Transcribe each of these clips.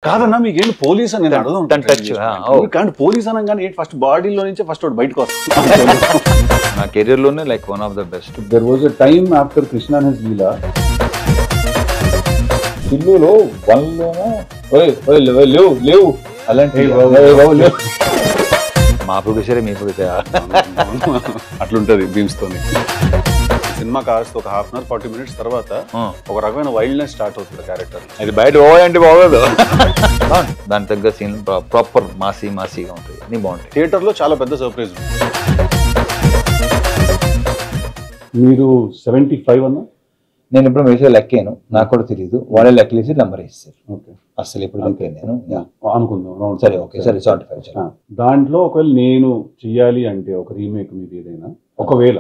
కాదన్నా మీకేంటి పోలీస్ అని నేను అడగను. కానీ పోలీస్ అనగానే ఏంటి ఫస్ట్ బాడీలో నుంచే ఫస్ట్ వాడు బయటకు వస్తుంది. నా కెరీర్ లోనే like one of the best. There was a time after Krishna and his Leela ఇల్లులో వన్లోనే లేవు అలాంటి మా ప్రొడ్యూసరే మీ ప్రొడ్యూసర్ అట్లుంటది బీమ్స్ తోని. సినిమా కాస్త ఒక హాఫ్ అన్ అవర్ 40 minutes తర్వాత ఒక రకమైన వైల్డ్నెస్ స్టార్ట్ అవుతుంది క్యారెక్టర్. అది బయట పోవాలంటే బాగోదు. దాని తగ్గ సీన్ ప్రాపర్ మాసీగా ఉంటుంది, అన్ని బాగుంటాయి. థియేటర్ లో చాలా పెద్ద సర్ప్రైజ్. మీరు 75 అన్నా? నేను ఇప్పుడు వేసే లెక్కాను, నాకు కూడా తెలియదు. వాళ్ళే లెక్కలేసి నెంబర్ వేస్తారు. అసలు ఇప్పుడు నేను అనుకుందాం సరే ఓకే సరే 75. దాంట్లో ఒకవేళ నేను చెయ్యాలి అంటే ఒక రీమేక్ మీద ఏదైనా ఒకవేళ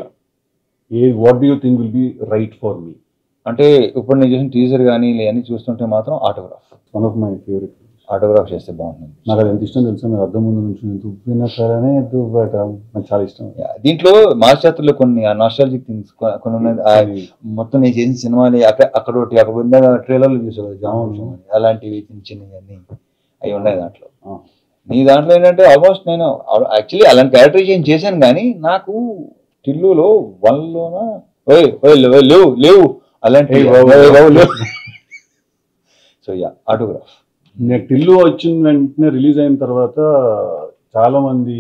what do you think will be right for me? అంటే ఇప్పుడు నేను చేసిన టీజర్ కానీ ఇవన్నీ చూస్తుంటే మాత్రం autograph one of my favourite. Autograph చేస్తే బాగుంటుంది. నాకు అది ఎంత ఇష్టం తెలుసా, మీరు అద్దం ముందు నుంచి దువ్వినా సరే దువ్వట నాకు చాలా ఇష్టం. దీంట్లో మాస్టర్లో కొన్ని నాస్టాలజిక్ థింగ్స్ కొన్ని ఉన్నాయి. మొత్తం నేను చేసిన సినిమాని అక్కడ ట్రైలర్లు చూసేవాళ్ళు అలాంటివి చిన్నవన్నీ అవి ఉన్నాయి దాంట్లో. నీ దాంట్లో ఏంటంటే ఆల్మోస్ట్ నేను యాక్చువల్లీ అలాంటి క్యారెక్టరైజేషన్ చేశాను, కానీ నాకు టిల్లులో వన్లోన లేవు అలాంటి. So ya autograph. నేను టిల్లు వచ్చిన వెంటనే రిలీజ్ అయిన తర్వాత చాలా మంది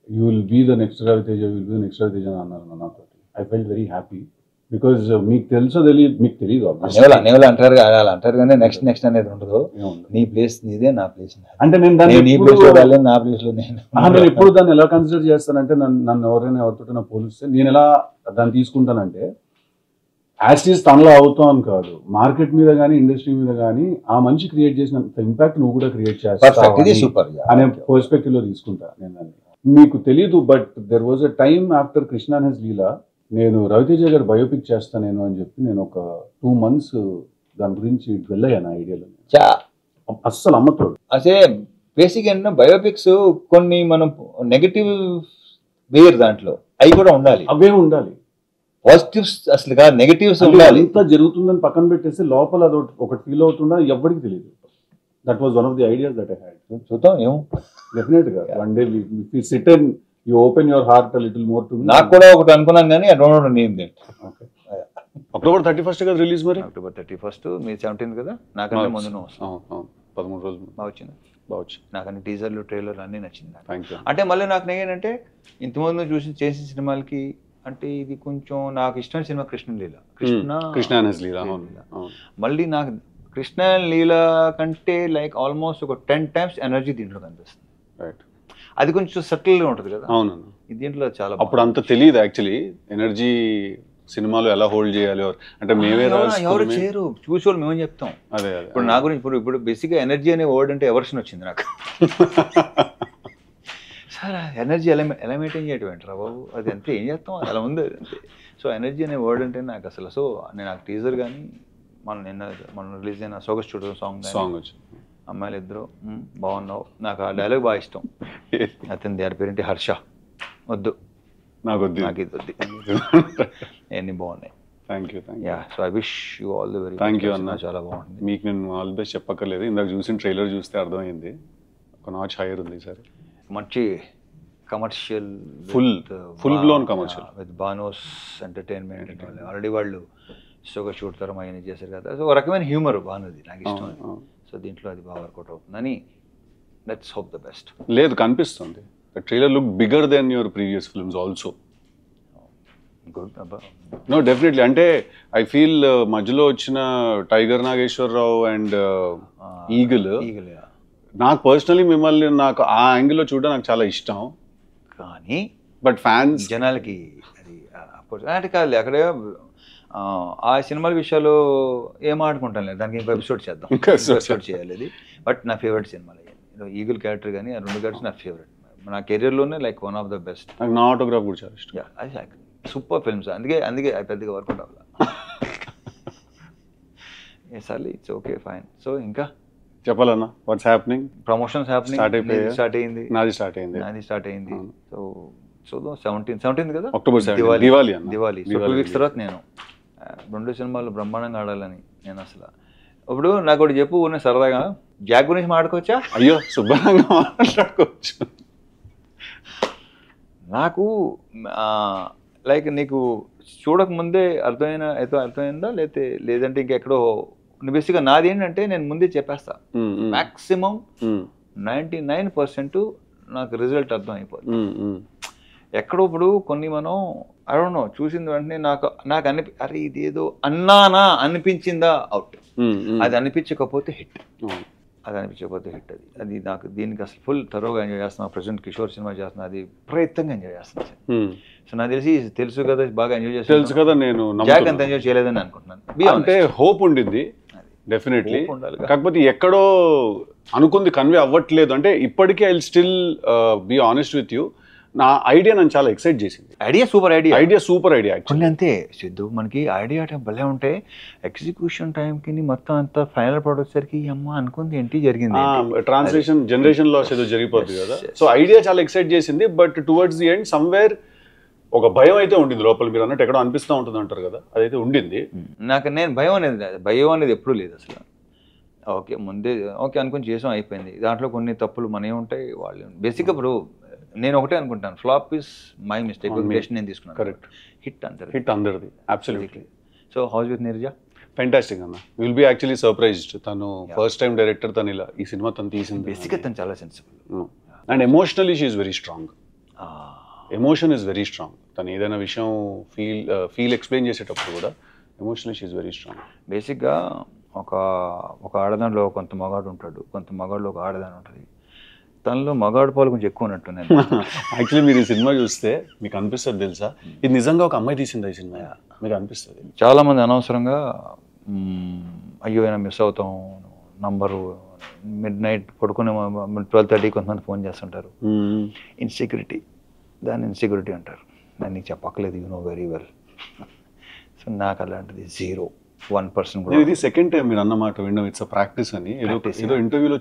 you will be the next Ravi Teja, will be the next Ravi Teja అని అన్నారు నాతో. I felt very happy because మీకు తెలుసో తెలియదు, మీకు తెలియదు అంటారు కానీ నెక్స్ట్ అనేది ఉండదు. నీ ప్లేస్ నీదే, నా ప్లేస్ అంటే నేను నా ప్లేస్ లో నేను ఎప్పుడు దాన్ని ఎలా కన్సిడర్ చేస్తానంటే నన్ను ఎవరైనా ఎవరితో పోలిస్తే నేను ఎలా దాన్ని తీసుకుంటానంటే యాస్టీస్ తనలో అవుతాం కాదు, మార్కెట్ మీద కానీ ఇండస్ట్రీ మీద కానీ ఆ మనిషి క్రియేట్ చేసినంత ఇంపాక్ట్ నువ్వు కూడా క్రియేట్ చేస్తావు అనే పర్స్పెక్టివ్ లో తీసుకుంటా నేను దాన్ని. మీకు తెలీదు but there was a time after Krishna and his Leela నేను రవితేజ గారు బయోపిక్ చేస్తాను నేను అని చెప్పి నేను ఒక 2 months దాని గురించి వెళ్ళాను ఐడియాలో. అస్సలు అమ్మతోడు అదే బేసిక్ ఏంటంటే బయోపిక్స్ కొన్ని మనం నెగటివ్ వేర్ దాంట్లో అవి కూడా ఉండాలి, అవే ఉండాలి. పాజిటివ్స్ అసలు కాదు, నెగటివ్స్ ఉండాలి. ఎంత జరుగుతుందని పక్కన పెట్టేసి లోపల అది ఒకటి ఫీల్ అవుతుందా ఎవరికి తెలియదు. That was one of the ideas that I had. చూద్దాం ఏమో డెఫినెట్ గా one day we sit and you open your heart a little more to me. నాకు కూడా ఒకటి అనుకున్నాను కానీ I don't no name that. Okay October 31st కదా రిలీజ్. మరి అక్టోబర్ 31st మీ 17th కదా, నాకంటే ముందునే వస్తుంది. 13 రోజులు బాగా వచ్చింది. బాగుంది నాకు అన్ని టీజర్లు ట్రైలర్లు అన్నీ నచ్చింది. అంటే మళ్ళీ నాకు ఏంటంటే ఇంతకుముందు చేసిన సినిమాలకి అంటే ఇది కొంచెం నాకు ఇష్టమైన సినిమా కృష్ణ అండ్ లీలా. మళ్ళీ నాకు కృష్ణ అండ్ లీలా కంటే లైక్ ఆల్మోస్ట్ ఒక 10 times ఎనర్జీ దీంట్లో కనిపిస్తుంది. రైట్, అది కొంచెం సటిల్గా ఉంటుంది కదా. అవును, దీంట్లో చాలా అప్పుడు అంత తెలియదు యాక్చువల్లీ ఎనర్జీ సినిమాలో ఎలా హోల్డ్ చేయాలి అంటే మేమే ఎవరు చేయరు, చూసేవాళ్ళు మేమేం చెప్తాం. అదే ఇప్పుడు నా గురించి ఇప్పుడు బేసిక్గా ఎనర్జీ అనే వర్డ్ అంటే ఎవర్షన్ వచ్చింది నాకు. సార్ ఎనర్జీ ఎలా మెయింటైన్ చేయటం ఏంటరా బాబు, అది అంతే ఏం చేస్తాం అలా ఉంది అంతే. సో ఎనర్జీ అనే వర్డ్ అంటే నాకు అసలు సో నేను నాకు టీజర్ కానీ మనం రిలీజ్ అయిన సోగస్ చూడడం సాంగ్ వచ్చింది. అమ్మాయిలు ఇద్దరు బాగున్నావు, నాకు ఆ డైలాగ్ బాగా ఇష్టం. అతని దాని పేరేంటి హర్ష, వద్దు నాకు వద్దు, నాకు ఇది వద్దు, అన్నీ బాగున్నాయి. Thank you. So I wish you all the very. Thank you అన్న, చాలా బాగుంది. మీకు నేను ఆల్ బెస్ట్ చెప్పక్కర్లేదు, ఇందాక చూసిన ట్రైలర్ చూస్తే అర్థమైంది ఒక నాచ్ హైయర్ ఉంది సార్. మంచి commercial, full blown commercial with బానోస్ ఎంటర్టైన్మెంట్. ఆల్రెడీ వాళ్ళు షోగా చూడతారు అవన్నీ చేశారు కదా. సో ఒక రకమైన హ్యూమర్ బాగున్నది, నాకు ఇష్టం. సో దీంట్లో అది బాగా వర్కౌట్ అవుతుందని లెట్స్ హోప్ ద బెస్ట్. లేదు కనిపిస్తుంది, the trailer look bigger than your previous films also. Good. No definitely, అంటే ఐ ఫీల్ మధ్యలో వచ్చిన టైగర్ నాగేశ్వరరావు అండ్ ఈగల్ నాకు పర్సనలీ మిమ్మల్ని నాకు ఆ యాంగిల్లో చూడడం నాకు చాలా ఇష్టం. కానీ బట్ ఫ్యాన్స్ జనాలకి అది అంటే కాదు, అక్కడే ఆ సినిమాల విషయాలు ఏం ఆడుకుంటాం లేదు, దానికి ఇంకో ఎపిసోడ్ చేద్దాం, ఎపిసోడ్ చేయాలి అది. బట్ నా ఫేవరెట్ సినిమాలు ఈగల్ క్యారెక్టర్ కానీ ఆ 2 క్యారెక్టర్స్ నా ఫేవరెట్. నా కెరీర్లోనే like one of the best. నాకు నా ఆటోగ్రాఫ్ కూడా చాలా ఇష్టం. అది సూపర్ ఫిల్మ్స్, అందుకే పెద్దగా వర్కౌట్ అవ్వాలి. సార్లీ ఇట్స్ ఓకే ఫైన్. సో ఇంకా చెప్పాలన్నా what's happening? Promotions happening. Start అయింది. నాది స్టార్ట్ అయింది. సో చూద్దాం. 17th కదా, అక్టోబర్ 17. దివాళీ. సో 2 weeks తర్వాత నేను 2 సినిమాలు బ్రహ్మాండంగా ఆడాలని నేను అసలు. ఇప్పుడు నాకు ఒకటి చెప్పు సరదాగా, జాక్ గురించి మాట్లాడుకోవచ్చా? అయ్యో శుభ్రంగా మాట్లాడుకోవచ్చు. నాకు లైక్ నీకు చూడకముందే అర్థమైందా లేదంటే ఇంకెక్కడో బేసిక్గా నాది ఏంటంటే నేను ముందే చెప్పేస్తా. మ్యాక్సిమం 99% నాకు రిజల్ట్ అర్థం అయిపోతుంది. ఎక్కడో ఇప్పుడు కొన్ని మనం ఐ డోంట్ నో చూసిన వెంటనే నాకు అరే ఇదేదో అన్నానా అనిపించిందా అవుట్, అది అనిపించకపోతే హిట్, అది నాకు దీనికి అసలు ఫుల్ థరోగా ఎంజాయ్ చేస్తున్నా. ప్రజెంట్ కిషోర్ సినిమా చేస్తున్నా, అది ప్రయత్నంగా ఎంజాయ్ చేస్తున్నాను. సో నాకు తెలుసు కదా బాగా ఎంజాయ్ చేస్తాను. తెలుసు కదా, నేను జాక్ అంత ఎంజాయ్ చేయలేదని అనుకుంటున్నాను. అంటే హోప్ ఉండింది డెఫినెట్లీ, కాకపోతే ఎక్కడో అనుకుంది కన్వే అవ్వట్లేదు. అంటే ఇప్పటికీ I will still be honest with you, నా ఐడియా నన్ను చాలా ఎక్సైట్ చేసింది. Idea super idea actually. అంతే సిద్ధు, మనకి ఐడియా టైం భలే ఉంటే ఎగ్జిక్యూషన్ టైంకి మొత్తం అంతా ఫైనల్ ప్రోడక్ట్ సరికి అమ్మ అనుకుంది ఏంటి జరిగింది, ట్రాన్స్లేషన్ జనరేషన్ లాస్ ఏదో జరిగిపోతుంది కదా. సో ఐడియా చాలా ఎక్సైట్ చేసింది. But towards the end somewhere ఒక భయం అయితే ఉండింది లోపల. మీరు అన్నట్టు ఎక్కడో అనిపిస్తూ ఉంటుంది అంటారు కదా, అదైతే ఉండింది నాకు. నేను భయం అనేది ఎప్పుడూ లేదు అసలు. ముందే అనుకుని చేసాం అయిపోయింది. దాంట్లో కొన్ని తప్పులు మనమే ఉంటాయి, వాళ్ళు బేసిక్గా. ఇప్పుడు నేను ఒకటే అనుకుంటాను, ఫ్లాప్ ఇస్ మై మిస్టేక్, నేను తీసుకున్నాను. కరెక్ట్. హిట్ అందరిది absolutely. So how's with Neeraja fantastic అన్న. Will be actually surprised. తను ఫస్ట్ టైం డైరెక్టర్, తను ఇలా ఈ సినిమా తను తీసింది. బేసిక్గా తను చాలా sensible and emotionally she is very strong. Emotion is very strong. తను ఏదైనా విషయం ఫీల్ ఎక్స్ప్లెయిన్ చేసేటప్పుడు కూడా emotionally she is very strong. బేసిక్గా ఒక ఆడదానిలో కొంత మగాడు ఉంటాడు, కొంత మగాడులో ఒక ఆడదాని ఉంటుంది. తనలో మగాడు పాలు కొంచెం ఎక్కువ ఉన్నట్టు. యాక్చువల్లీ మీరు ఈ సినిమా చూస్తే మీకు అనిపిస్తుంది తెలుసా, ఇది నిజంగా ఒక అమ్మాయి తీసిందా ఈ సినిమా మీకు అనిపిస్తుంది. చాలా మంది అనవసరంగా అయ్యో అయినా మిస్ అవుతాం నంబరు, మిడ్ నైట్ పడుకునే 12:30 కొంతమంది ఫోన్ చేస్తుంటారు. ఇన్సెక్యూరిటీ, దాన్ని ఇన్సెక్యూరిటీ అంటారు. నేను నీకు చెప్పక్కలేదు, you know very well. So నాకు అలాంటిది 0-1% కూడా. ఇది సెకండ్ టైం మీరు అన్నమాట విన్నాం, ఇట్స్ అ ప్రాక్టీస్ అని. ఏదో ఇంటర్వ్యూలో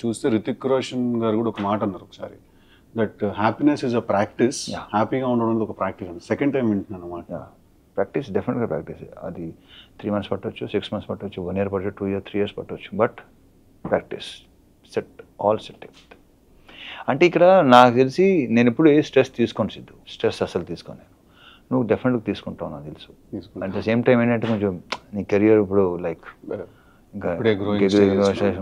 చూస్తే రితిక్ రోషన్ గారు కూడా ఒక మాట అన్నారు ఒకసారి, that happiness is a practice, హ్యాపీగా ఉండడం ఒక ప్రాక్టీస్ అని. సెకండ్ టైం వింటున్నాను అన్నమాట. ప్రాక్టీస్, డెఫినెట్గా ప్రాక్టీస్. అది 3 months పట్టవచ్చు, 6 months పట్టవచ్చు, 1 year పట్టవచ్చు, 2 years 3 years పట్టవచ్చు. But practice all set. అంటే ఇక్కడ నాకు తెలిసి నేను ఎప్పుడు ఏ స్ట్రెస్ తీసుకోను సిద్ధు, స్ట్రెస్ అసలు తీసుకోను నేను. నువ్వు డెఫినెట్గా తీసుకుంటావు నాకు తెలుసు. అట్ ద సేమ్ టైం ఏంటంటే కొంచెం నీ కెరియర్ ఇప్పుడు లైక్ ఇంకా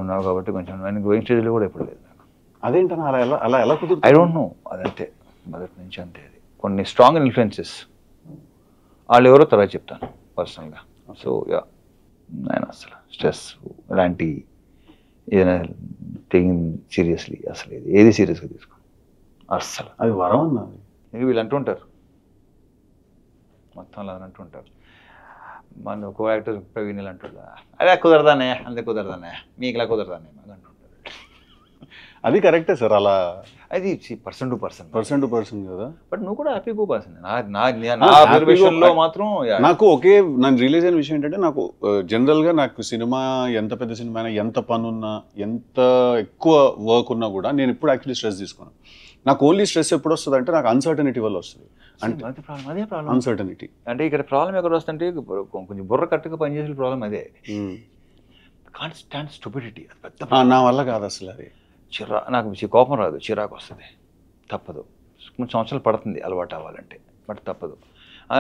ఉన్నావు కాబట్టి కొంచెం నేను గ్రోయింగ్ స్టేజ్లో కూడా ఎప్పుడు లేదు నాకు. అదేంటన్నా అలా ఎలా కుదురుతుంది? ఐ డోంట్ నో, అదంతే మొదటి నుంచి అంతే. అది కొన్ని స్ట్రాంగ్ ఇన్ఫ్లుయెన్సెస్ వాళ్ళు ఎవరో తర్వాత చెప్తాను పర్సనల్గా. సో నేను అసలు స్ట్రెస్ ఇలాంటి ఏదైనా సీరియస్లీ అసలు ఏది సీరియస్గా తీసుకో అస్సలు. అది వరం అన్నది. వీళ్ళు అంటుంటారు మొత్తం అలా అంటుంటారు. మన కో యాక్టర్ ప్రవీణ్ ఇలా అంటాడు, అదే కుదరదానే, అంతే కుదరదానే, మీకు ఇలా కుదరదానే అని అంటుంటారు. అది కరెక్టే సార్, అలా అది పర్సన్ టు పర్సన్ కదా. బట్ నువ్వు కూడా హ్యాపీ గో పర్సన్. నా మాత్రం నాకు నన్ను రియలైజ్ అయిన విషయం ఏంటంటే, నాకు జనరల్గా నాకు సినిమా ఎంత పెద్ద సినిమా అయినా, ఎంత పని ఉన్నా, ఎంత ఎక్కువ వర్క్ ఉన్నా కూడా నేను ఇప్పుడు యాక్చువల్లీ స్ట్రెస్ తీసుకున్నాను. నాకు ఓన్లీ స్ట్రెస్ ఎప్పుడు వస్తుంది అంటే నాకు అన్సర్టనిటీ వల్ల వస్తుంది. అదే ప్రాబ్లం, అన్సర్టనిటీ. అంటే ఇక్కడ ప్రాబ్లం ఎక్కడ వస్తుంటే కొంచెం బుర్ర కట్టుగా పనిచేసే ప్రాబ్లం అదే. కాంట్ స్టాండ్ స్టూపిడిటీ, అది పెద్ద నా వల్ల కాదు అసలు. అది నాకు కోపం రాదు, చిరాకు వస్తుంది, తప్పదు. కొన్ని సంవత్సరాలు పడుతుంది అలవాటు అవ్వాలంటే, బట్ తప్పదు.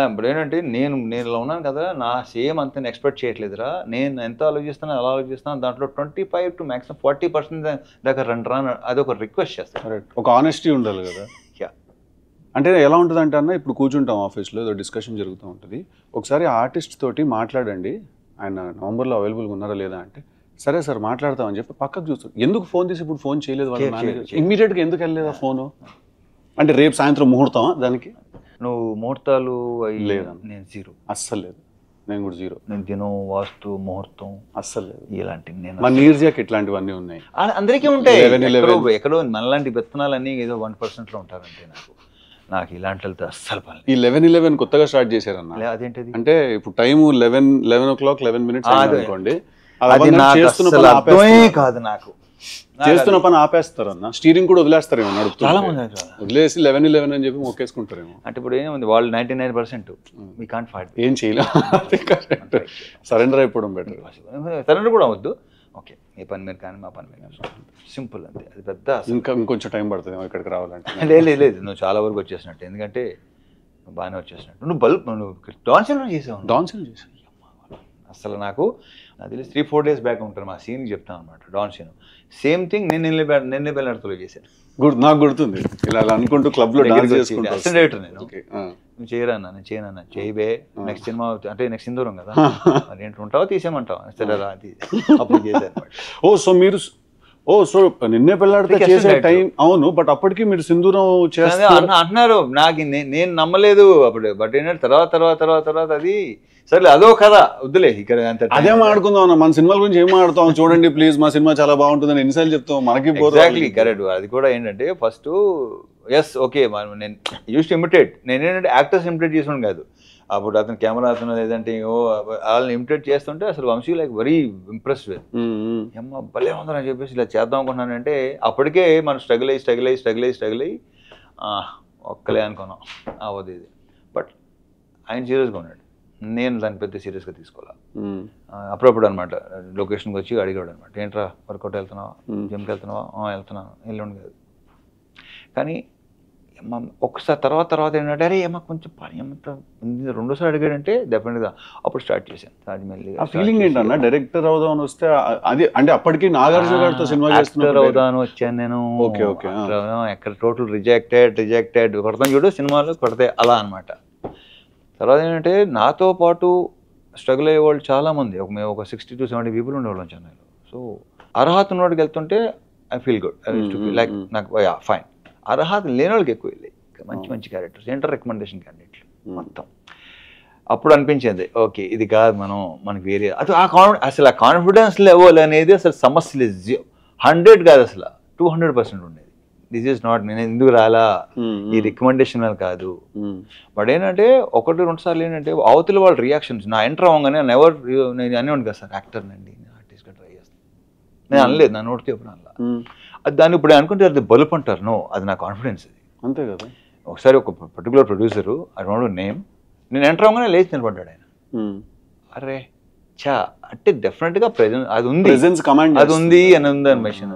ఇప్పుడు ఏంటంటే నేను ఇలా ఉన్నాను కదా, నా సేమ్ అంత ఎక్స్పెక్ట్ చేయట్లేదురా, నేను ఎంత ఆలోచిస్తానో అలా ఆలోచిస్తాను, దాంట్లో 25 to maximum 40% దాకా రాను, అదొక రిక్వెస్ట్ చేస్తాను. ఒక ఆనెస్టీ ఉండాలి కదా. అంటే ఎలా ఉంటుంది అంటే అన్న, ఇప్పుడు కూర్చుంటాం ఆఫీస్లో, ఏదో డిస్కషన్ జరుగుతూ ఉంటుంది, ఒకసారి ఆర్టిస్ట్ తోటి మాట్లాడండి, ఆయన నవంబర్లో అవైలబుల్గా ఉన్నారా లేదా అంటే, సరే సార్ మాట్లాడతామని చెప్పి పక్కకు చూస్తాడు. ఎందుకు ఫోన్ తీసి ఇప్పుడు ఫోన్ చేయలేదు వాళ్ళ మేనేజర్, ఇమ్మీడియట్గా ఎందుకు వెళ్ళలేదా ఫోను అంటే, రేపు సాయంత్రం ముహూర్తమా దానికి? నువ్వు ముహూర్తాలు లేదా? నేను 0 అస్సలు లేదు. నేను కూడా 0. నేను దినం, వాస్తు, ముహూర్తం అస్సలు లేదు. ఇలాంటివి నేను మా నీర్జాకి ఇట్లాంటివన్నీ ఉన్నాయి, అందరికీ ఉంటాయి. ఎక్కడో మనలాంటి విత్తనాలన్నీ ఏదో 1%లో ఉంటారంటే నాకు ఇలాంటి అస్సలు పని. ఈ 11:11 కొత్తగా స్టార్ట్ చేశారన్న. అదేంటిది అంటే, ఇప్పుడు టైం 11 o'clock 11 minutes అనుకోండి, కాదు నాకు చేస్తున్న పని ఆపేస్తారన్న. స్టీరింగ్ కూడా వదిలేస్తారేమో, నడుపుతారు, వదిలేసి 11:11 అని చెప్పి మొక్కేసుకుంటారేమో. అంటే ఇప్పుడు ఏముంది, వాళ్ళు 99% we can't fight, ఏం చేయలేం, సరెండర్ అయిపోవడం బెటర్. సరెండర్ కూడా అవద్దు. ఓకే, మీ పని మీరు కానీ మా పని మీరు కానీ సింపుల్ అంతే. అది పెద్ద ఇంకొంచెం టైం పడుతుంది ఇక్కడికి రావాలంటే. లేదు నువ్వు చాలా వరకు వచ్చేసినట్టు, ఎందుకంటే నువ్వు బాగానే వచ్చేసినట్టు. నువ్వు డాన్సీలో చేసావు. డాన్సీలో చేసావు అసలు నాకు తెలిసి 3-4 days బ్యాక్ ఉంటాను మా సీన్కి చెప్తాను అనమాట. డాన్స్ సీన్ సేమ్ థింగ్ నేను నిన్నే బెల్లర్తో చేశాను. నాకు గుర్తుంది, ఇలా అనుకుంటూ క్లబ్ లో అసిస్టెంట్ డైరెక్టర్ నేను. నువ్వు చేయరన్నా, నేను చేయనన్నా, చేయబే నెక్స్ట్ సినిమా అంటే నెక్స్ట్ సింధూరం కదా, మరి ఏంటి ఉంటావా తీసేయమంటావా, సరే రా అప్పుడు చేశాను. సో మీరు సో నిన్నే పెళ్ళాడితే చేసే టైం. అవును, బట్ అప్పటికి మీరు సింధూరం అంటున్నారు. నాకు నేను నమ్మలేదు అప్పుడు. బట్ ఏంటంటే తర్వాత అది సరే అదో కదా వద్దులే ఇక్కడ అదే మాట్లాడుకుందాం. మన సినిమాల గురించి ఏం మాట్లాడతాం, చూడండి ప్లీజ్ మా సినిమా చాలా బాగుంటుందని ఎన్నిసార్లు చెప్తాం మనకి. Exactly correct. అది కూడా ఏంటంటే ఫస్ట్ ఎస్ ఓకే నేను యూస్ టు ఇమిటేట్. నేను ఏంటంటే యాక్టర్స్ ఇమిటేట్ చేసాను కాదు. అప్పుడు అతను కెమెరా అతను లేదంటే వాళ్ళని ఇమిటేట్ చేస్తుంటే అసలు Vamshi like very impressed with అమ్మ భలే ఉందని చెప్పేసి ఇలా చేద్దాం అనుకున్నానంటే అప్పటికే మనం స్ట్రగుల్ అయ్యి ఒక్కలే అనుకున్నాం అవ్వదు ఇది. బట్ ఆయన సీరియస్గా ఉన్నాడు, నేను దాన్ని పెద్ద సీరియస్గా తీసుకోవాలి. అప్పుడప్పుడు అనమాట లొకేషన్కి వచ్చి అడిగాడు అనమాట, ఏంట్రా వర్కౌట్ వెళ్తున్నావా, జిమ్కి వెళ్తున్నావా, వెళ్తున్నాను ఎల్లుండి కాదు. కానీ ఒకసారి తర్వాత ఏంటంటే అరే ఏమో కొంచెం పని ఏమంతా రెండోసారి అడిగాడంటే డెఫినెట్గా అప్పుడు స్టార్ట్ చేశాను. అది ఫీలింగ్ ఏంటన్నా డైరెక్టర్ అవుదామని వస్తే అది అంటే అప్పటికి నాగార్జున గారితో సినిమా యాక్టర్ అవుదామని వచ్చాను నేను. ఎక్కడ టోటల్ రిజెక్టెడ్ కొడతాను చూడు సినిమాలు కొడితే అలా అనమాట. తర్వాత ఏంటంటే నాతో పాటు స్ట్రగుల్ అయ్యే వాళ్ళు చాలామంది, మేము ఒక 60 to 70 people ఉండేవాళ్ళం చెన్నైలో. సో అర్హత ఉన్నోడికి వెళ్తుంటే ఐ ఫీల్ గుడ్, లైక్ నాకు ఫైన్. అర్హత లేని వాళ్ళకి ఎక్కువ వెళ్ళాయి మంచి క్యారెక్టర్స్, ఏంటర్ రికమెండేషన్ క్యాండిడేట్లు మొత్తం. అప్పుడు అనిపించింది ఓకే ఇది కాదు మనకి వేరే అది అసలు ఆ కాన్ఫిడెన్స్ లెవెల్ అనేది అసలు సమస్య లేదు. 100 కాదు అసలు 200% ఉండేది. దిస్ ఈస్ నాట్ నేను ఎందుకు రాలా ఈ రికమెండేషన్ అని కాదు. బట్ ఏంటంటే 1-2 సార్లు ఏంటంటే అవతల వాళ్ళ రియాక్షన్స్ నా ఎంటర్ అవ్వగానే నేను అనేవాడిని కదా సార్ యాక్టర్ నండి ఆర్టిస్ట్గా ట్రై చేస్తాను, నేను అనలేదు, నా నోటితో ఎప్పుడు అనలా. అది దాన్ని ఇప్పుడు అనుకుంటే అది బలుపు అంటారు. నో, అది నా కాన్ఫిడెన్స్. అది అంతే కదా. ఒకసారి ఒక particular producer I don't no name, నేను ఎంటర్ అవ్వగానే లేచి నిలబడ్డాడు ఆయన. అరే చా అంటే డెఫినెట్గా ప్రెజెన్స్ అది ఉంది అని ఉంది అని మెషిన్.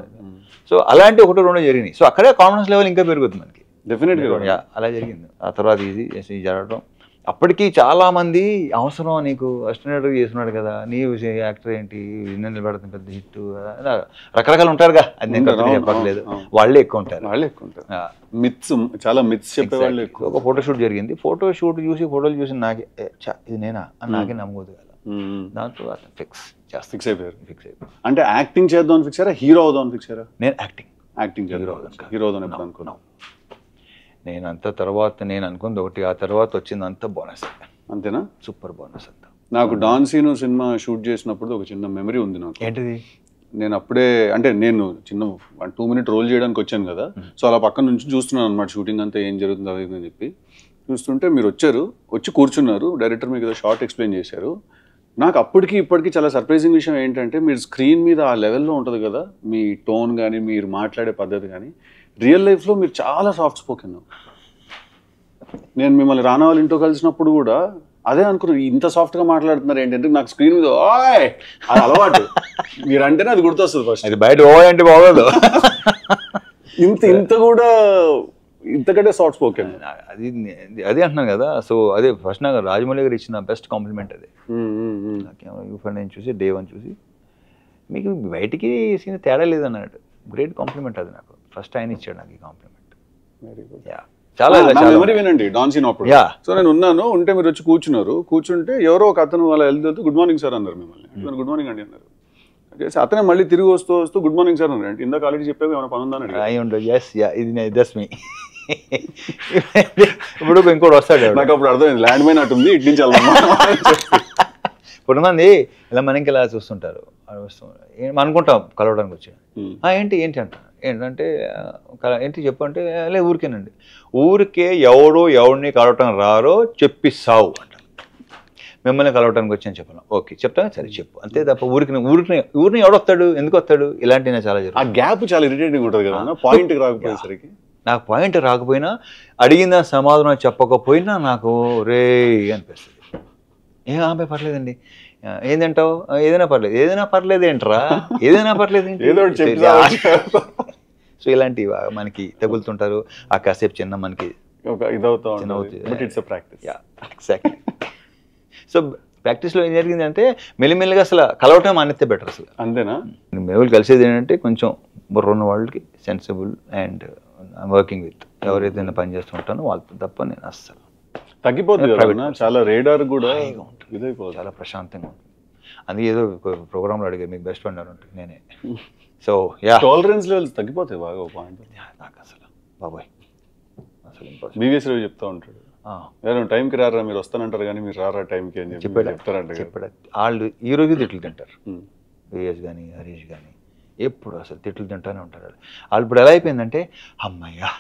సో అలాంటి 1-2 జరిగినాయి. సో అక్కడే కాన్ఫిడెన్స్ లెవెల్ ఇంకా పెరుగుతుంది మనకి డెఫినెట్గా. అలా జరిగింది. ఆ తర్వాత ఇది జరగడం అప్పటికి చాలా మంది అవసరం నీకు అసిస్టెంట్ చేస్తున్నాడు కదా, నీ యాక్టర్ ఏంటి నిన్న నిలబడుతుంది పెద్ద హిట్, రకరకాలు ఉంటారుగా, అది నేను చెప్పట్లేదు, వాళ్ళే ఎక్కువ ఉంటారు. మిత్స్ చాలా మిత్స్ చెప్పేవాళ్ళు. ఒక ఫోటోషూట్ జరిగింది, ఫోటోలు చూసి నాకే ఇది నేనా అని నాకే నమ్మకూడదు కదా. దాంతో ఫిక్స్ అయిపోయారు. అంటే యాక్టింగ్ చేద్దాం ఫిక్స్ అయ్యారా, హీరో అవుదాం ఫిక్స్ అయ్యారా? నేను యాక్టింగ్ హీరో అవుదాం అనుకున్నాను. నేను అంత తర్వాత నేను అనుకుంది ఒకటి, ఆ తర్వాత వచ్చింది అంత బోనస్. అంతేనా? సూపర్ బోనస్ అంతా. నాకు డాన్ సీను సినిమా షూట్ చేసినప్పుడు ఒక చిన్న మెమరీ ఉంది నాకు. ఏంటిది? నేను అప్పుడే అంటే నేను చిన్న 1-2 minute రోల్ చేయడానికి వచ్చాను కదా, సో అలా పక్కన నుంచి చూస్తున్నాను అనమాట షూటింగ్ అంతా ఏం జరుగుతుంది అది అని చెప్పి చూస్తుంటే మీరు వచ్చి కూర్చున్నారు, డైరెక్టర్ మీకు ఏదో షార్ట్ ఎక్స్ప్లెయిన్ చేశారు. నాకు అప్పటికి ఇప్పటికీ చాలా సర్ప్రైజింగ్ విషయం ఏంటంటే మీరు స్క్రీన్ మీద ఆ లెవెల్లో ఉంటుంది కదా మీ టోన్ కానీ మీరు మాట్లాడే పద్ధతి కానీ, రియల్ లైఫ్లో మీరు చాలా సాఫ్ట్ స్పోకెన్. నేను మిమ్మల్ని రానా వాళ్ళ ఇంట్లో కలిసినప్పుడు కూడా అదే అనుకున్నాను, ఇంత సాఫ్ట్గా మాట్లాడుతున్నారు ఏంటంటే నాకు స్క్రీన్ మీద ఓయ్ అది అలవాటు, మీరు అంటేనే అది గుర్తొస్తుంది ఫస్ట్. అది బయట ఓ అంటే బాగోదు, ఇంత కూడా ఇంతకంటే సాఫ్ట్ స్పోకెన్. అదే అంటున్నాను కదా. సో అదే ఫస్ట్ నాకు రాజమౌళి గారు ఇచ్చిన బెస్ట్ కాంప్లిమెంట్ అదే. నేను చూసి డే 1 చూసి మీకు బయటికి సీన్ తేడా లేదన్నాడు, గ్రేట్ కాంప్లిమెంట్ అది నాకు. ఫస్ట్ ఆయన ఇచ్చాడు నాకు ఈ కాంప్లిమెంట్. Very good. చాలా మెమరీ వినండి డాన్ సీన్ అప్పుడు. సో నేను ఉంటే మీరు వచ్చి కూర్చుంటే ఎవరో ఒక అతను వాళ్ళ వెళ్తూ గుడ్ మార్నింగ్ సార్ అన్నారు మిమ్మల్ని. గుడ్ మార్నింగ్ అండి అన్నారు. అతనే మళ్ళీ తిరిగి వస్తూ గుడ్ మార్నింగ్ సార్ అన్నారు. ఇందాక ఆల్రెడీ చెప్పావు ఏమైనా పని ఉందని. ఇప్పుడు ఇంకోటి వస్తాడు, నాకు అప్పుడు అర్థమైంది ల్యాండ్ మైన్ అటుంది ఇటు నుంచి కొంతమంది ఇలా మనకి ఇలా చూస్తుంటారు, అనుకుంటాం కలవడానికి వచ్చి ఏంటి అంట, ఏంటంటే ఏంటి చెప్పు అంటే లే ఊరికేనండి, ఊరికే ఎవడిని కలవటం రారో చెప్పిస్తావు అంట. మిమ్మల్ని కలవటానికి వచ్చి అని చెప్పాను, ఓకే చెప్తాను సరే చెప్పు అంతే తప్ప ఊరిని ఎవడొస్తాడు, ఎందుకు వస్తాడు, ఇలాంటివి చాలా జరుగుతుంది. ఆ గ్యాప్ చాలా ఇరిటేటింగ్ ఉంటుంది కదా, పాయింట్ రాకపోయేసరికి. నాకు పాయింట్ రాకపోయినా అడిగిన సమాధానం చెప్పకపోయినా నాకు రే అనిపిస్తుంది. ఏం ఆమె పర్లేదండి ఏంటంటావు ఏదైనా పర్లేదు ఏంట్రా ఏదైనా పర్లేదు ఏదో ఒకటి చెప్పి సో ఇలాంటివి మనకి తగులుతుంటారు ఆ కాసేపు చిన్న మనకి ఇదవుతా ఇట్స్ ప్రాక్టీస్ ఎగ్జాక్ట్లీ సో ప్రాక్టీస్లో ఏం జరిగింది అంటే మెల్లిమెల్లిగా అసలు కలవటం మానేస్తే బెటర్ అసలు అంతేనా మేము కలిసేది ఏంటంటే కొంచెం బుర్రున్న వాళ్ళకి సెన్సిబుల్ అండ్ వర్కింగ్ విత్ ఎవరైతే పని చేస్తుంటానో వాళ్ళతో తప్ప నేను అస్సలు తగ్గిపోతుంది కదా చాలా రేడార్ కూడా ఇదైపోతుంది చాలా ప్రశాంతంగా ఉంటుంది అందుకే ఏదో ప్రోగ్రాంలో అడిగారు మీకు బెస్ట్ ఫ్రెండ్ అని ఉంటుంది నేనే సో యా టాలరెన్స్ లెవెల్స్ తగ్గిపోతాయి బాగా పాయింట్ నాకు అసలు బాబాయ్ అసలు బీవీఎస్ రావు చెప్తా ఉంటాడు టైంకి రారా మీరు వస్తానంటారు కానీ మీరు రారా టైంకి అని చెప్తారంట చెప్పాడు వాళ్ళు ఈ రోజు తిట్లు తింటారు బీవీఎస్ కానీ హరీష్ కానీ ఎప్పుడు అసలు తిట్లు తింటానే ఉంటారు వాళ్ళు ఇప్పుడు ఎలా అయిపోయిందంటే అమ్మయ్యా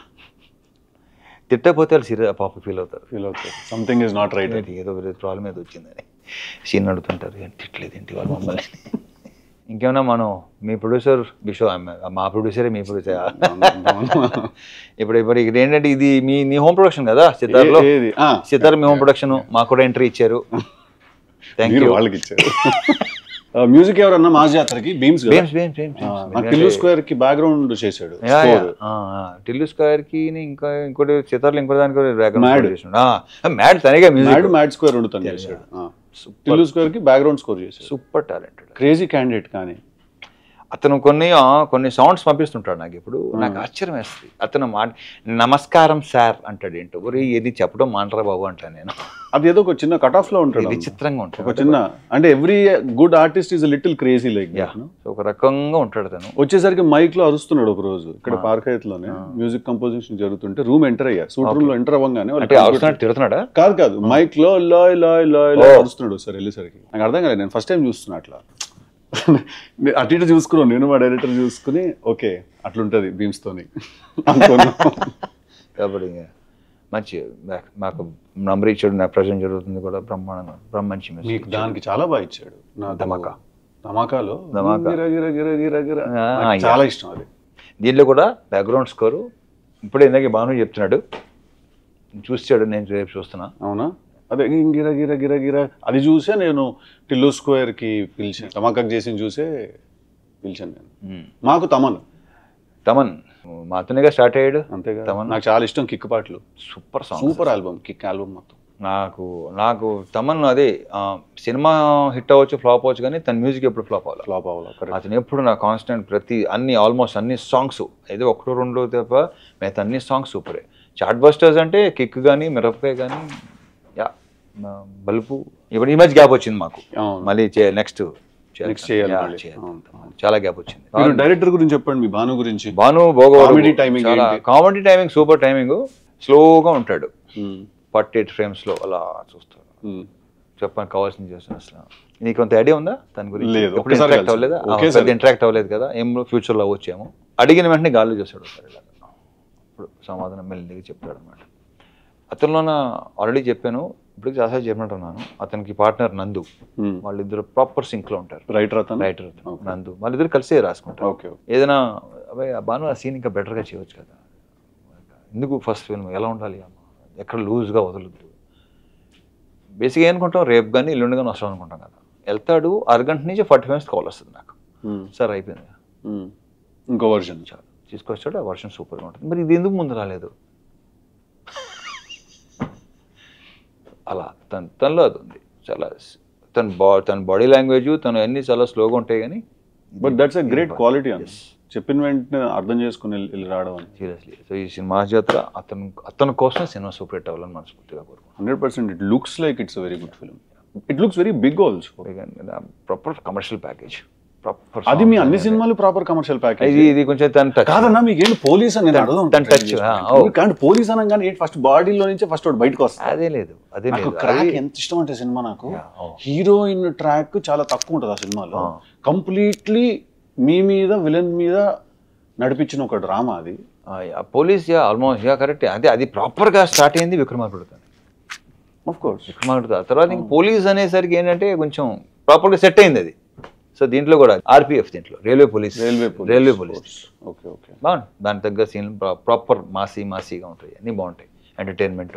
తిట్టకపోతే వాళ్ళు సీరియస్ పాప ఫీల్ అవుతారు సంథింగ్ ఇస్ నాట్ రైట్ ఏదో ప్రాబ్లం ఏదో వచ్చిందని సీన్ అడుగుతుంటారు తిట్టలేదు ఏంటి వాళ్ళు మమ్మల్ని ఇంకేమన్నా మనం మీ ప్రొడ్యూసర్ బిషో మా ప్రొడ్యూసరే మీ ప్రొడ్యూసర్ ఇప్పుడు ఇక్కడ ఏంటంటే ఇది మీ హోమ్ ప్రొడక్షన్ కదా సితార్లో సితార్ మీ హోమ్ ప్రొడక్షన్ మాకు కూడా ఎంట్రీ ఇచ్చారు థ్యాంక్ యూ వాళ్ళకి ఇచ్చారు మ్యూజిక్ ఎవరన్నా మా జాతరకి బీమ్స్ టిల్లు స్క్వేర్ కి బ్యాక్గ్రౌండ్ చేశాడు టిల్లు స్క్వేర్ కి ఇంకా ఇంకోటి సితార్లో ఇంకో దానికి మ్యాడ్ తనగా మ్యాడ్ స్క్వేర్ ఉండుతాను చేశాడు టిల్లు స్క్వేర్ కి బ్యాక్గ్రౌండ్ స్కోర్ చేశాడు సూపర్ టాలెంటెడ్ క్రేజీ క్యాండిడేట్ కానీ అతను కొన్ని సౌండ్స్ పంపిస్తుంటాడు నాకు ఇప్పుడు నాకు ఆశ్చర్యం వేస్తుంది అతను నమస్కారం సార్ అంటాడు ఏంటో ఒరే ఏది చెప్పడం మాంటరా బాబు అంటాను నేను అది ఏదో ఒక చిన్న కట్ ఆఫ్ లో ఉంటుంది విచిత్రంగా ఉంటుంది ఒక చిన్న అంటే every good artist is little crazy like ఒక రకంగా ఉంటాడు తను వచ్చేసరికి మైక్ లో అరుస్తున్నాడు ఒక రోజు ఇక్కడ పార్క్ లోనే మ్యూజిక్ కంపోజిషన్ జరుగుతుంటే రూమ్ ఎంటర్ అయ్యా సూట్ రూమ్ లో ఎంటర్ అవ్వగానే తిడుతున్నాడా కాదు మైక్ లో లాయ్ లాయ్ లాయ్ లాయ్ అరుస్తున్నాడు సార్ వెళ్ళేసరికి నాకు అర్థం కాలేదు నేను ఫస్ట్ టైం చూస్తున్నా అట్లా అటు ఇటు చూసుకున్నాను నేను మా డైరెక్టర్ చూసుకుని ఓకే అట్లుంటది బీమ్స్ తోని కాబట్టి మంచి మాకు నంబర్ ఇచ్చాడు నాకు ప్రజెంట్ జరుగుతుంది కూడా బ్రహ్మాండంగా మంచి దానికి చాలా బాగా ఇచ్చాడు నా ధమాకాలో చాలా ఇష్టం అది దీంట్లో కూడా బ్యాక్గ్రౌండ్ స్కోరు ఇప్పుడు ఇందాక భాను చెప్తున్నాడు చూసాడు నేను రేపు చూస్తున్నా అవునా అదే గిర గిర గిర గిర అది చూసే నేను టిల్లు స్క్వేర్ కి పిలిచాను ధమాకాకు చేసి చూసే పిలిచాను నేను మాకు తమన్ మాతోనేగా స్టార్ట్ అయ్యాడు అంతేగా నాకు చాలా ఇష్టం కిక్ పాటలు సూపర్ ఆల్బమ్ కిక్ ఆల్బమ్ మొత్తం నాకు తమన్ అదే సినిమా హిట్ అవ్వచ్చు ఫ్లాప్ అవ్వచ్చు కానీ తన మ్యూజిక్ ఎప్పుడు ఫ్లాప్ అవ్వాలి అతను ఎప్పుడు నా కాన్స్టెంట్ ఆల్మోస్ట్ అన్ని సాంగ్స్ ఏదో ఒకటో రెండో తప్ప మిగతా అన్ని సాంగ్స్ సూపరే చాట్ బస్టర్స్ అంటే కిక్ కానీ మిరపకాయ కానీ బల్బు ఇప్పుడు ఈ మధ్య గ్యాప్ వచ్చింది మాకు మళ్ళీ నెక్స్ట్ చాలా గ్యాప్ వచ్చింది డైరెక్టర్ గురించి చెప్పండి మీ భాను గురించి కామెడీ టైమింగ్ సూపర్ టైమింగ్ స్లోగా ఉంటాడు 48 frames లో అలా చూస్తాడు చెప్పడానికి కావాల్సింది చేస్తాను అసలు నీకు కొంత ఐడియా ఉందా దాని గురించి ఇంటరాక్ట్ అవ్వలేదా ఇంటరాక్ట్ అవ్వలేదు కదా ఏం ఫ్యూచర్లో వచ్చేమో అడిగిన వెంటనే గాల్లో చేస్తాడు ఇప్పుడు సమాధానం మెల్లిగా చెప్తాడు అనమాట అతనిలోన ఆల్రెడీ చెప్పాను ఇప్పుడు చాలాసార్లు చెప్పినట్టున్నాను అతనికి పార్ట్నర్ నందు వాళ్ళిద్దరు ప్రాపర్ సింక్ లో ఉంటారు రైటర్ నందు వాళ్ళిద్దరు కలిసే రాసుకుంటారు ఏదైనా అబ్బాయి బాను ఆ సీన్ ఇంకా బెటర్గా చేయవచ్చు కదా ఎందుకు ఫస్ట్ ఫిల్మ్ ఎలా ఉండాలి అమ్మ ఎక్కడ లూజ్గా వదలద్దు బేసిక్గా ఏమనుకుంటాం రేపు కానీ ఎల్లుండి కానీ వస్తాం అనుకుంటాం కదా వెళ్తాడు అరగంట నుంచి 40 minutes కాల్ వస్తుంది నాకు సార్ అయిపోయింది ఇంకో వర్షన్ తీసుకొచ్చాడు ఆ వర్షన్ సూపర్గా ఉంటుంది మరి ఇది ఎందుకు ముందు రాలేదు అలా తనలో అది ఉంది చాలా తన బాడీ లాంగ్వేజ్ తను అన్ని చాలా స్లోగా ఉంటాయి కానీ but that's a great quality అని చెప్పిన వెంటనే అర్థం చేసుకుని వెళ్ళి రావడం అని సీరియస్లీ సో ఈ సినిమా జాతర అతని కోసం సినిమా సూపర్ హిట్ అవ్వాలని మనస్ఫూర్తిగా కోరుకుంటున్నాను 100%. It looks like it's very good film it looks very big also proper commercial package అది మీ అన్ని సినిమాలు ప్రాపర్ కమర్షియల్ ప్యాకేజ్ ఇది కొంచెం తన కాదన్నా మీకు ఏంటి పోలీస్ అని కానీ పోలీస్ అనగానే ఫస్ట్ బాడీలో నుంచి ఫస్ట్ బయటకు వస్తుంది అదే లేదు క్రాక్ ఎంత ఇష్టం అంటే సినిమా నాకు హీరోయిన్ ట్రాక్ చాలా తక్కువ ఉంటుంది ఆ సినిమాలో కంప్లీట్లీ మీ మీద విలన్ మీద నడిపించిన ఒక డ్రామా అది పోలీస్ ఆల్మోస్ట్ కరెక్ట్ అంటే అది ప్రాపర్ గా స్టార్ట్ అయింది విక్రమార్కుడుతో ఆఫ్ కోర్స్ విక్రమార్కుడు తర్వాత ఇంక పోలీస్ అనేసరికి ఏంటంటే కొంచెం ప్రాపర్ గా సెట్ అయింది అది సో దీంట్లో కూడా ఆర్పిఎఫ్ దీంట్లో రైల్వే పోలీస్ బాగుంది దాని తగ్గ సీన్లు ప్రాపర్ మాసీగా ఉంటాయి అన్నీ బాగుంటాయి ఎంటర్టైన్మెంట్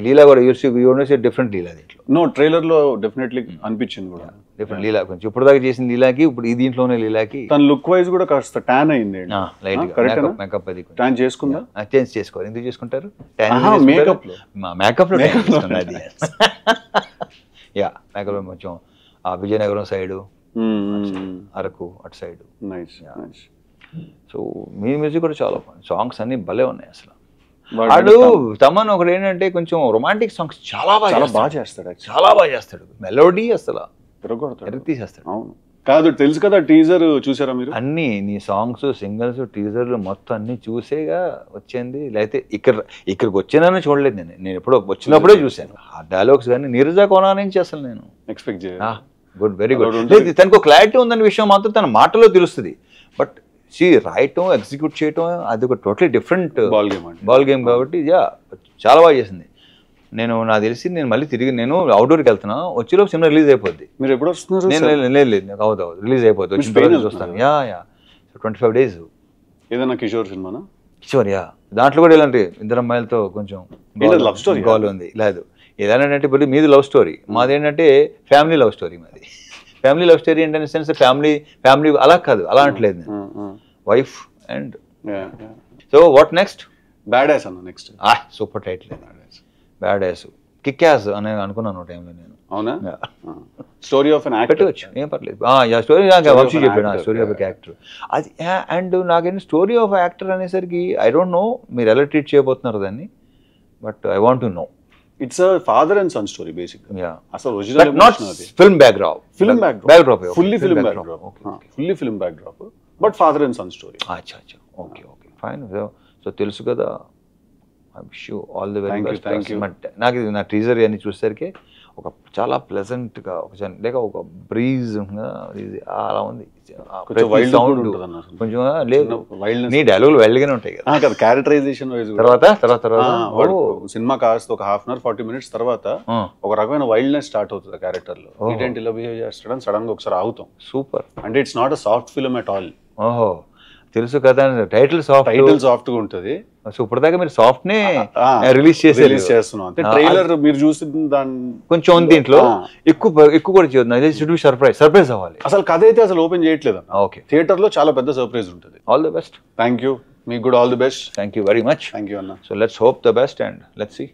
లీలా కూడా యూనివర్స్ డిఫరెంట్ లీలా దీంట్లో నో ట్రైలర్ లో డెఫినెట్లీ అనిపించింది కూడా డిఫరెంట్ లీలా కొంచెం ఇప్పుడు దాకా చేసిన లీలాకి ఇప్పుడు ఈ దీంట్లోనే లీలాకి తన లుక్ వైజ్ కూడా కాస్త ట్యాన్ అయింది లైట్ కరెక్ట్ మేకప్ అది ట్యాన్ చేసుకుందా చేంజ్ చేసుకోవాలి ఎందుకు చేసుకుంటారు మేకప్ లో మేకప్ లో అది యా మేకప్ లో కొంచెం ఆ విజయనగరం సైడ్ అరకు అటు సైడ్ నైస్ నైస్ సో మీ మ్యూజిక్ కూడా చాలా సాంగ్స్ అన్ని భలే ఉన్నాయి అసలు వాడు తమన్ ఒకటి ఏంటంటే కొంచెం రొమాంటిక్ సాంగ్స్ చాలా బాగా చేస్తాడు చాలా బాగా చేస్తాడు మెలోడీ అసలు తీసేస్తాడు అవును కాదు తెలుసు కదా టీజర్ చూసారా మీరు అన్ని నీ సాంగ్స్ సింగిల్స్ టీజర్లు మొత్తం అన్ని చూసేగా వచ్చింది లేకపోతే ఇక్కడికి వచ్చానని చూడలేదు నేను ఎప్పుడో వచ్చినప్పుడే చూశాను ఆ డైలాగ్స్ కానీ నీరజా కోనా నుంచి అసలు నేను ఎక్స్పెక్ట్ గుడ్ వెరీ గుడ్ తనకు క్లారిటీ ఉందన్న విషయం మాత్రం తన మాటలో తెలుస్తుంది బట్ రాయటం ఎగ్జిక్యూట్ చేయటం అది ఒక టోటలీ డిఫరెంట్ బాల్ గేమ్ కాబట్టి చాలా బాగా చేసింది నాకు తెలిసి నేను మళ్ళీ తిరిగి నేను అవుట్డోర్కి వెళ్తున్నా వచ్చేలోపు సినిమా రిలీజ్ అయిపోద్ది మీరు ఎప్పుడు వస్తున్నారు లేదు నాకు అవుతుంది రిలీజ్ అయిపోద్ది వచ్చిన తర్వాత చూస్తాను 25 days ఏదైనా కిషోర్ సినిమానా కిషోర్ దాంట్లో కూడా ఇలాంటి ఇద్దరు అమ్మాయిలతో కొంచెం లవ్ స్టోరీ గోల్ ఉంది లేదు ఏదంటే ఇప్పుడు మీది లవ్ స్టోరీ మాది ఏంటంటే ఫ్యామిలీ లవ్ స్టోరీ మాది ఫ్యామిలీ లవ్ స్టోరీ ఏంటంటే సెన్స్ ఫ్యామిలీ అలా కాదు అలా అంటలేదు నేను wife and so what next bad ass అన్న next super title bad ass kick ass అని అనుకున్నాను టైంలో నేను అవునా స్టోరీ ఆఫ్ అన్ యాక్టర్ పెట్టవచ్చు ఏం పర్లేదు స్టోరీ వంశీ చెప్పాను స్టోరీ ఆఫ్ యాక్టర్ అది అండ్ నాకేంటి స్టోరీ ఆఫ్ యాక్టర్ అనేసరికి ఐ డోంట్ నో మీరు ఎలా ట్రీట్ చేయబోతున్నారు దాన్ని but I want to know it's a father and son story basic అసలు original not film backdrop fully film backdrop but father and son story అచ్చా okay fine so తెలుసు కదా I wish you all the very best నాకు నా teaser అన్ని చూసేసరికి ఒక చాలా ప్లెజెంట్గా లేక ఒక బ్రీజ్ అలా ఉంది కొంచెం లేదు నీ డైలాగులు వైల్డ్గానే ఉంటాయి కదా క్యారెక్టరైజేషన్ తర్వాత సినిమా కాస్త ఒక 1/2 hour 40 minutes తర్వాత ఒక రకమైన వైల్డ్నెస్ స్టార్ట్ అవుతుంది క్యారెక్టర్ లో ఏంటంటే ఇలా బిహేవ్ చేస్తాడని సడన్ గా ఒకసారి ఆగుతాం సూపర్ అంటే it's not a soft film at all ఓహో తెలుసు కదా టైటిల్ సాఫ్ట్ గా ఉంటది సో ఇప్పటిదాకా మీరు సాఫ్ట్ నే రిలీజ్ చేస్తున్నాం అంటే ట్రైలర్ మీరు చూసి దాని కొంచెం దీంట్లో ఎక్కువ కూడా చేయొద్దు సర్ప్రైజ్ అవ్వాలి అసలు కథ అయితే అసలు ఓపెన్ చేయట్లేదు ఓకే థియేటర్ లో చాలా పెద్ద సర్ప్రైజ్ ఉంటుంది all the best thank you మీకు కూడా all the best thank you very much thank you అన్న so let's hope the best and let's see